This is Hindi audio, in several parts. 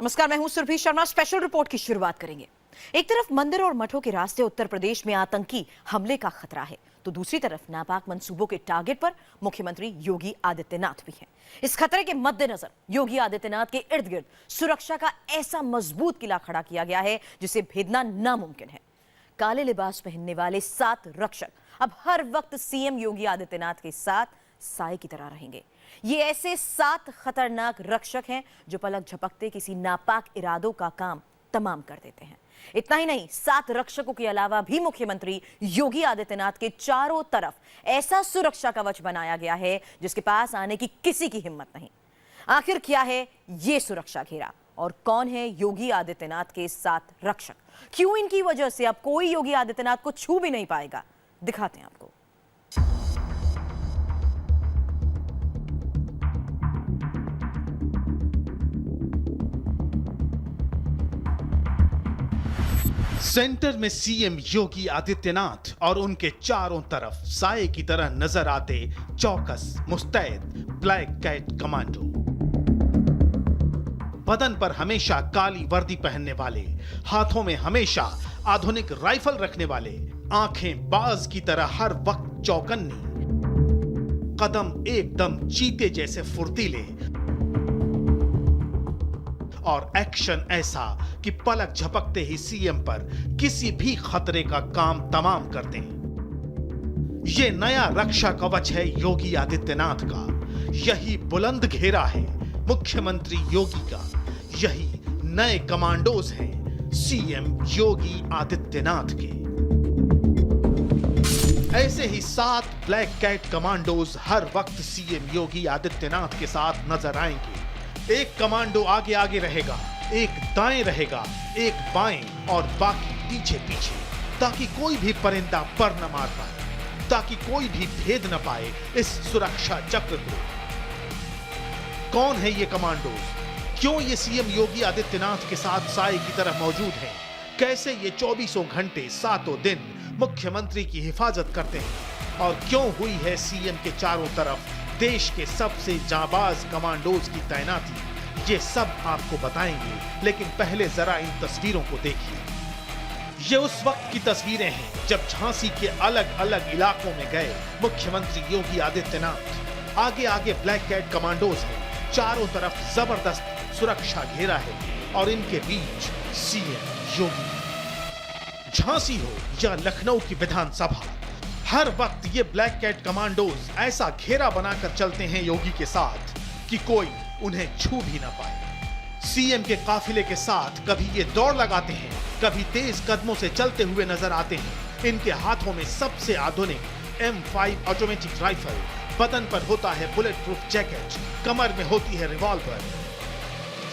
नमस्कार, मैं हूं सुरभि शर्मा। स्पेशल रिपोर्ट की शुरुआत करेंगे। एक तरफ मंदिर और मठों के रास्ते उत्तर प्रदेश में आतंकी हमले का खतरा है, तो दूसरी तरफ नापाक मंसूबों के टारगेट पर मुख्यमंत्री योगी आदित्यनाथ भी हैं। इस खतरे के मद्देनजर योगी आदित्यनाथ के इर्द गिर्द सुरक्षा का ऐसा मजबूत किला खड़ा किया गया है जिसे भेदना नामुमकिन है। काले लिबास पहनने वाले 7 रक्षक अब हर वक्त सीएम योगी आदित्यनाथ के साथ साए की तरह रहेंगे। ये ऐसे 7 खतरनाक रक्षक हैं जो पलक झपकते किसी नापाक इरादों का काम तमाम कर देते हैं। इतना ही नहीं, 7 रक्षकों के अलावा भी मुख्यमंत्री योगी आदित्यनाथ के चारों तरफ ऐसा सुरक्षा कवच बनाया गया है जिसके पास आने की किसी की हिम्मत नहीं। आखिर क्या है ये सुरक्षा घेरा और कौन है योगी आदित्यनाथ के 7 रक्षक? क्यों इनकी वजह से अब कोई योगी आदित्यनाथ को छू भी नहीं पाएगा? दिखाते हैं आपको। सेंटर में सीएम योगी आदित्यनाथ और उनके चारों तरफ साए की तरह नजर आते चौकस मुस्तैद ब्लैक कैट कमांडो। बदन पर हमेशा काली वर्दी पहनने वाले, हाथों में हमेशा आधुनिक राइफल रखने वाले, आंखें बाज की तरह हर वक्त चौकन्नी, कदम एकदम चीते जैसे फुर्तीले और एक्शन ऐसा कि पलक झपकते ही सीएम पर किसी भी खतरे का काम तमाम कर दें। ये नया रक्षा कवच है योगी आदित्यनाथ का। यही बुलंद घेरा है मुख्यमंत्री योगी का। यही नए कमांडोज हैं सीएम योगी आदित्यनाथ के। ऐसे ही 7 ब्लैक कैट कमांडोज हर वक्त सीएम योगी आदित्यनाथ के साथ नजर आएंगे। एक कमांडो आगे आगे रहेगा, एक दाएं रहेगा, एक बाएं और बाकी पीछे पीछे, ताकि कोई भी परिंदा पर न मार पाए, ताकि कोई भी भेद न पाए इस सुरक्षा चक्र को। कौन है ये कमांडोज? क्यों ये सीएम योगी आदित्यनाथ के साथ साए की तरह मौजूद हैं? कैसे ये 24 घंटे 7 दिन मुख्यमंत्री की हिफाजत करते हैं? और क्यों हुई है सीएम के चारों तरफ देश के सबसे जाबाज कमांडोज की तैनाती? ये सब आपको बताएंगे, लेकिन पहले जरा इन तस्वीरों को देखिए। ये उस वक्त की तस्वीरें हैं जब झांसी के अलग अलग इलाकों में गए मुख्यमंत्री योगी आदित्यनाथ। आगे आगे ब्लैक कैट कमांडोज हैं, चारों तरफ जबरदस्त सुरक्षा घेरा है और इनके बीच सीएम योगी। झांसी हो या लखनऊ की विधानसभा, हर वक्त ये ब्लैक कैट कमांडोज ऐसा घेरा बनाकर चलते हैं योगी के साथ कि कोई उन्हें छू भी ना पाए। सीएम के काफिले के साथ कभी ये दौड़ लगाते हैं, कभी तेज कदमों से चलते हुए नजर आते हैं। इनके हाथों में सबसे आधुनिक M5 ऑटोमेटिक राइफल, बदन पर होता है बुलेट प्रूफ जैकेट, कमर में होती है रिवॉल्वर।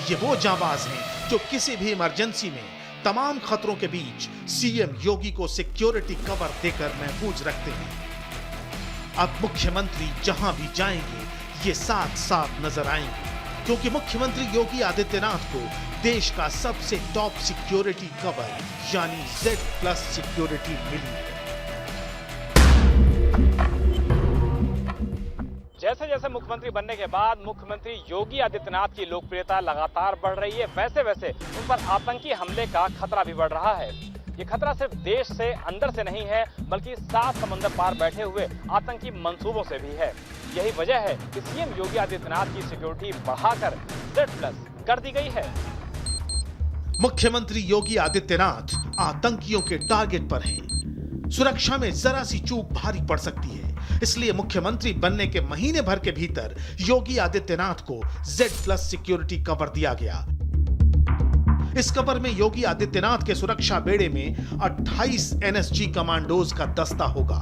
ये वो जांबाज हैं जो किसी भी इमरजेंसी में तमाम खतरों के बीच सीएम योगी को सिक्योरिटी कवर देकर महफूज रखते हैं। अब मुख्यमंत्री जहां भी जाएंगे ये साथ नजर आएंगे, क्योंकि मुख्यमंत्री योगी आदित्यनाथ को देश का सबसे टॉप सिक्योरिटी कवर यानी Z+ सिक्योरिटी मिली है। जैसे जैसे मुख्यमंत्री बनने के बाद मुख्यमंत्री योगी आदित्यनाथ की लोकप्रियता लगातार बढ़ रही है, वैसे वैसे उन पर आतंकी हमले का खतरा भी बढ़ रहा है। ये खतरा सिर्फ देश से अंदर से नहीं है, बल्कि 7 समंदर पार बैठे हुए आतंकी मंसूबों से भी है। यही वजह है कि सीएम योगी आदित्यनाथ की सिक्योरिटी बढ़ाकर Z+ कर दी गई है। मुख्यमंत्री योगी आदित्यनाथ आतंकियों के टारगेट पर हैं। सुरक्षा में जरा सी चूक भारी पड़ सकती है, इसलिए मुख्यमंत्री बनने के महीने भर के भीतर योगी आदित्यनाथ को Z+ सिक्योरिटी कवर दिया गया। इस कवर में योगी आदित्यनाथ के सुरक्षा बेड़े में 28 NSG कमांडोज का दस्ता होगा,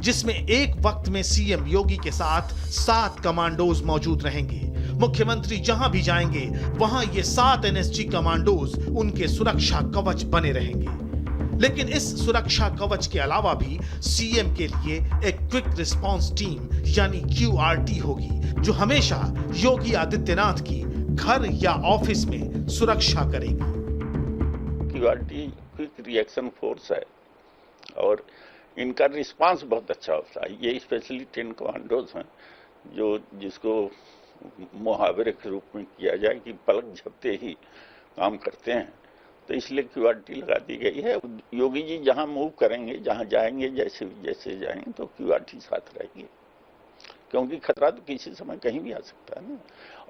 जिसमें एक वक्त में सीएम योगी के साथ 7 कमांडोज मौजूद रहेंगे। मुख्यमंत्री जहां भी जाएंगे वहां ये 7 NSG कमांडोज उनके सुरक्षा कवच बने रहेंगे। लेकिन इस सुरक्षा कवच के अलावा भी सीएम के लिए एक क्विक रिस्पांस टीम यानी QRT होगी, जो हमेशा योगी आदित्यनाथ की घर या ऑफिस में सुरक्षा करेगी। QRT क्विक रिएक्शन फोर्स है और इनका रिस्पांस बहुत अच्छा होता है। ये स्पेशली 10 कमांडोज हैं जिसको मुहावरे के रूप में किया जाए कि पलक झपते ही काम करते हैं, तो इसलिए क्यूआरटी लगा दी गई है। योगी जी जहां मूव करेंगे, जहां जाएंगे, जैसे जैसे जाएंगे, तो क्यूआरटी साथ रहेगी, क्योंकि खतरा तो किसी समय कहीं भी आ सकता है ना,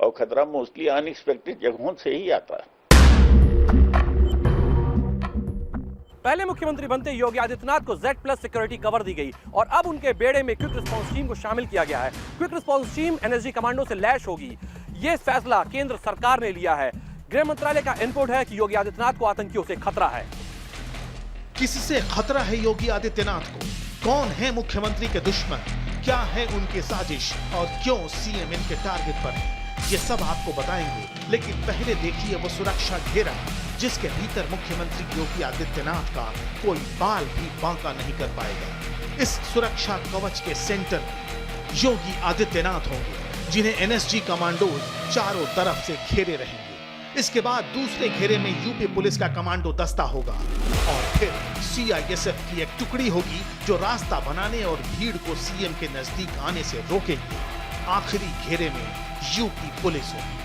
और खतरा मोस्टली अनएक्सपेक्टेड जगहों से ही आता है। पहले मुख्यमंत्री बनते योगी आदित्यनाथ को Z+ सिक्योरिटी कवर दी गई और अब उनके बेड़े में क्विक रिस्पांस टीम को शामिल किया गया है। Quick response team NSG commando से लैस होगी। यह फैसला केंद्र सरकार ने लिया है। गृह मंत्रालय का इनपुट है कि योगी आदित्यनाथ को आतंकियों से खतरा है। किससे खतरा है योगी आदित्यनाथ को? कौन है मुख्यमंत्री के दुश्मन? क्या है उनकी साजिश और क्यों सीएम इनके टारगेट पर है? ये सब आपको बताएंगे, लेकिन पहले देखिए वो सुरक्षा घेरा जिसके भीतर मुख्यमंत्री योगी आदित्यनाथ का कोई बाल भी बांका नहीं कर पाएगा। इस सुरक्षा कवच के सेंटर में योगी आदित्यनाथ होंगे, जिन्हें एनएसजी कमांडोज चारों तरफ से घेरे रहेंगे। इसके बाद दूसरे घेरे में यूपी पुलिस का कमांडो दस्ता होगा और फिर सीआईएसएफ की एक टुकड़ी होगी जो रास्ता बनाने और भीड़ को सीएम के नजदीक आने से रोकेगी। आखिरी घेरे में यूपी पुलिस होगी।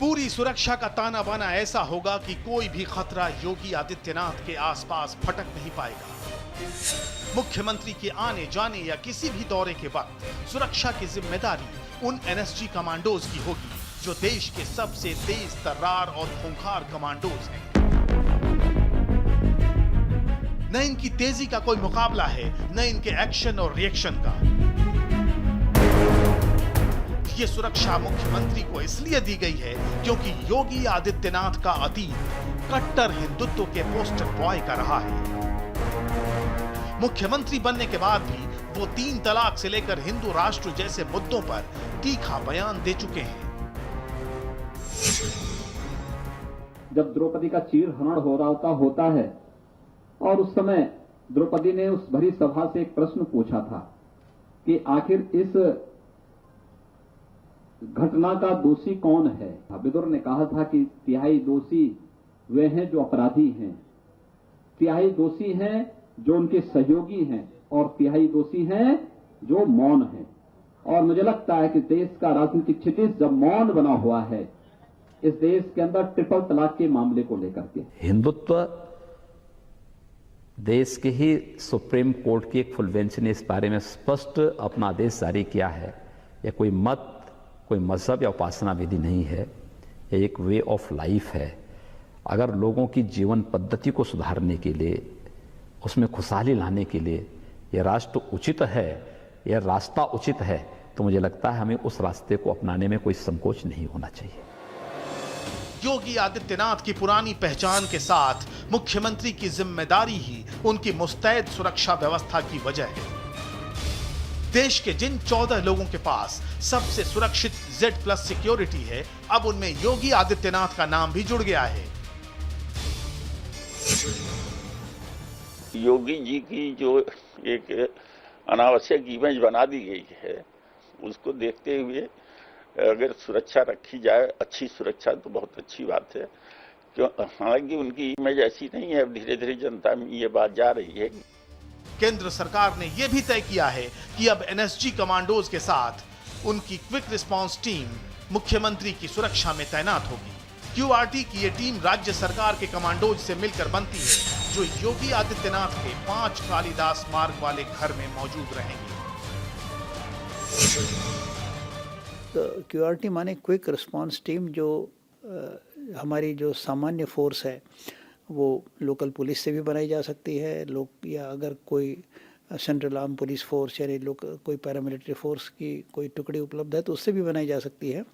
पूरी सुरक्षा का ताना बाना ऐसा होगा कि कोई भी खतरा योगी आदित्यनाथ के आसपास फटक नहीं पाएगा। मुख्यमंत्री के आने जाने या किसी भी दौरे के वक्त सुरक्षा की जिम्मेदारी उन एनएसजी कमांडोज की होगी जो देश के सबसे तेज तर्रार और खूंखार कमांडोज हैं। न इनकी तेजी का कोई मुकाबला है, न इनके एक्शन और रिएक्शन का। ये सुरक्षा मुख्यमंत्री को इसलिए दी गई है क्योंकि योगी आदित्यनाथ का अतीत कट्टर हिंदुत्व के पोस्टर बॉय का रहा है। मुख्यमंत्री बनने के बाद भी वो 3 तलाक से लेकर हिंदू राष्ट्र जैसे मुद्दों पर तीखा बयान दे चुके हैं। जब द्रौपदी का चीरहरण हो रहा होता है और उस समय द्रौपदी ने उस भरी सभा से एक प्रश्न पूछा था कि आखिर इस घटना का दोषी कौन है। विदुर ने कहा था कि तिहाई दोषी वे हैं जो अपराधी हैं, तिहाई दोषी हैं जो उनके सहयोगी हैं और तिहाई दोषी हैं जो मौन हैं। और मुझे लगता है कि देश का राजनीतिक क्षितिज जब मौन बना हुआ है इस देश के अंदर ट्रिपल तलाक के मामले को लेकर के, हिंदुत्व देश के ही सुप्रीम कोर्ट की एक फुल बेंच ने इस बारे में स्पष्ट अपना आदेश जारी किया है। यह कोई मत, कोई मजहब या उपासना विधि नहीं है, यह एक वे ऑफ लाइफ है। अगर लोगों की जीवन पद्धति को सुधारने के लिए, उसमें खुशहाली लाने के लिए यह राष्ट्र उचित है, यह रास्ता उचित है, तो मुझे लगता है हमें उस रास्ते को अपनाने में कोई संकोच नहीं होना चाहिए। योगी आदित्यनाथ की पुरानी पहचान के साथ मुख्यमंत्री की जिम्मेदारी ही उनकी मुस्तैद सुरक्षा व्यवस्था की वजह है। देश के जिन 14 लोगों के पास सबसे सुरक्षित Z+ सिक्योरिटी है, अब उनमें योगी आदित्यनाथ का नाम भी जुड़ गया है। योगी जी की जो एक अनावश्यक इमेज बना दी गई है, उसको देखते हुए अगर सुरक्षा रखी जाए, अच्छी सुरक्षा, तो बहुत अच्छी बात है। क्यों, हालांकि उनकी इमेज ऐसी नहीं है, अब धीरे धीरे जनता में ये बात जा रही है। केंद्र सरकार ने यह भी तय किया है कि अब एनएसजी कमांडोज के साथ उनकी क्विक रिस्पांस टीम मुख्यमंत्री की सुरक्षा में तैनात होगी। क्यूआरटी की ये टीम राज्य सरकार के कमांडोज से मिलकर बनती है, जो योगी आदित्यनाथ के 5 कालिदास मार्ग वाले घर में मौजूद रहेंगे। तो क्यूआरटी माने क्विक रिस्पांस टीम, जो हमारी जो सामान्य फोर्स है वो लोकल पुलिस से भी बनाई जा सकती है, या अगर कोई सेंट्रल आर्म पुलिस फोर्स यानी कोई पैरामिलिट्री फोर्स की कोई टुकड़ी उपलब्ध है तो उससे भी बनाई जा सकती है।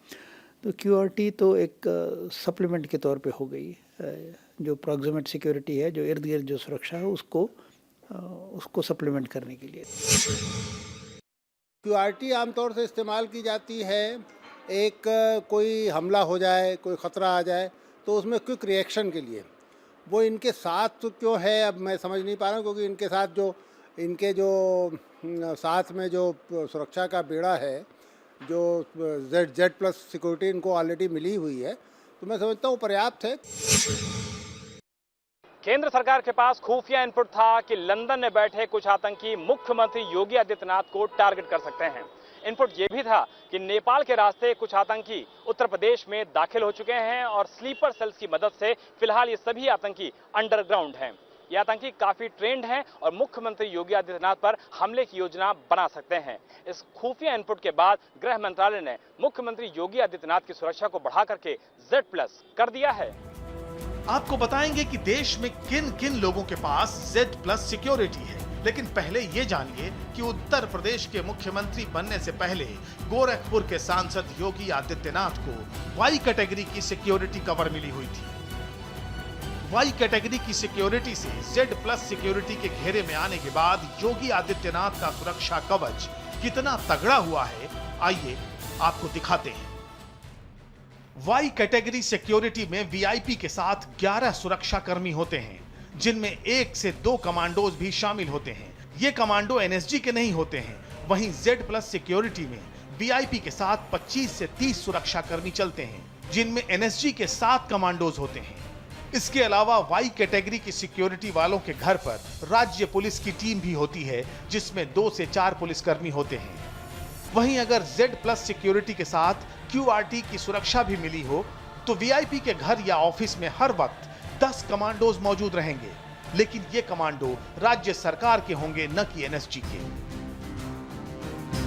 तो क्यूआरटी तो एक सप्लीमेंट के तौर पे हो गई, जो प्रॉक्सिमेट सिक्योरिटी है, जो इर्द गिर्द जो सुरक्षा है उसको सप्लीमेंट करने के लिए। क्यूआरटी आमतौर से इस्तेमाल की जाती है, एक कोई हमला हो जाए, कोई ख़तरा आ जाए तो उसमें क्विक रिएक्शन के लिए। वो इनके साथ तो क्यों है अब मैं समझ नहीं पा रहा हूँ, क्योंकि इनके जो साथ में जो सुरक्षा का बेड़ा है जो Z+ सिक्योरिटी इनको ऑलरेडी मिली हुई है, तो मैं समझता हूँ पर्याप्त है। केंद्र सरकार के पास खुफिया इनपुट था कि लंदन में बैठे कुछ आतंकी मुख्यमंत्री योगी आदित्यनाथ को टारगेट कर सकते हैं। इनपुट यह भी था कि नेपाल के रास्ते कुछ आतंकी उत्तर प्रदेश में दाखिल हो चुके हैं और स्लीपर सेल्स की मदद से फिलहाल ये सभी आतंकी अंडरग्राउंड हैं। ये आतंकी काफी ट्रेंड हैं और मुख्यमंत्री योगी आदित्यनाथ पर हमले की योजना बना सकते हैं। इस खुफिया इनपुट के बाद गृह मंत्रालय ने मुख्यमंत्री योगी आदित्यनाथ की सुरक्षा को बढ़ा करके Z+ कर दिया है। आपको बताएंगे कि देश में किन किन लोगों के पास Z+ सिक्योरिटी है, लेकिन पहले ये जानिए कि उत्तर प्रदेश के मुख्यमंत्री बनने से पहले गोरखपुर के सांसद योगी आदित्यनाथ को Y कैटेगरी की सिक्योरिटी कवर मिली हुई थी। Y कैटेगरी की सिक्योरिटी से Z+ सिक्योरिटी के घेरे में आने के बाद योगी आदित्यनाथ का सुरक्षा कवच कितना तगड़ा हुआ है, आइए आपको दिखाते हैं। Y कैटेगरी सिक्योरिटी में VIP के साथ 11 सुरक्षा कर्मी होते हैं, जिनमें 1 से 2 कमांडोज भी शामिल होते हैं। ये कमांडो NSG के नहीं होते हैं। वहीं Z+ सिक्योरिटी में VIP के साथ 25 से 30 सुरक्षा कर्मी चलते हैं, जिनमें NSG के 7 कमांडोज होते हैं। इसके अलावा Y कैटेगरी की सिक्योरिटी वालों के घर पर राज्य पुलिस की टीम भी होती है, जिसमें 2 से 4 पुलिसकर्मी होते हैं। वहीं अगर Z+ सिक्योरिटी के साथ QRT की सुरक्षा भी मिली हो, तो VIP के घर या ऑफिस में हर वक्त 10 कमांडोज मौजूद रहेंगे, लेकिन ये कमांडो राज्य सरकार के होंगे, न कि NSG के।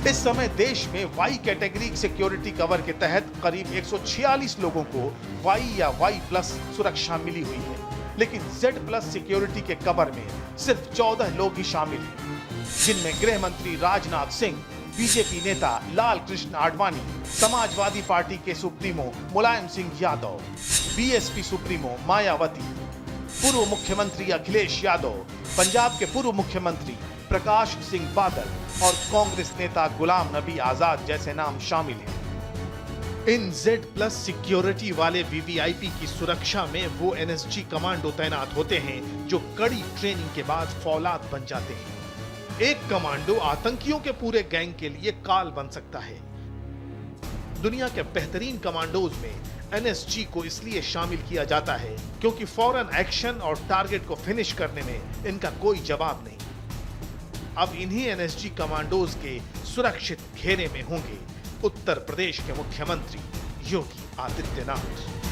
इस समय देश में Y कैटेगरी सिक्योरिटी कवर के तहत करीब 146 लोगों को Y या Y+ सुरक्षा मिली हुई है, लेकिन Z+ सिक्योरिटी के कवर में सिर्फ 14 लोग ही शामिल हैं, जिनमें गृह मंत्री राजनाथ सिंह, बीजेपी नेता लाल कृष्ण आडवाणी, समाजवादी पार्टी के supremo Mulayam Singh Yadav, BSP supremo Mayawati, पूर्व मुख्यमंत्री अखिलेश यादव, पंजाब के पूर्व मुख्यमंत्री प्रकाश सिंह बादल और कांग्रेस नेता गुलाम नबी आजाद जैसे नाम शामिल हैं। इन Z+ सिक्योरिटी वाले VVIP की सुरक्षा में वो NSG कमांडो तैनात होते हैं, जो कड़ी ट्रेनिंग के बाद फौलाद बन जाते हैं। एक कमांडो आतंकियों के पूरे गैंग के लिए काल बन सकता है। दुनिया के बेहतरीन कमांडोज में NSG को इसलिए शामिल किया जाता है क्योंकि फौरन एक्शन और टारगेट को फिनिश करने में इनका कोई जवाब नहीं। अब इन्हीं NSG कमांडोज के सुरक्षित घेरे में होंगे उत्तर प्रदेश के मुख्यमंत्री योगी आदित्यनाथ।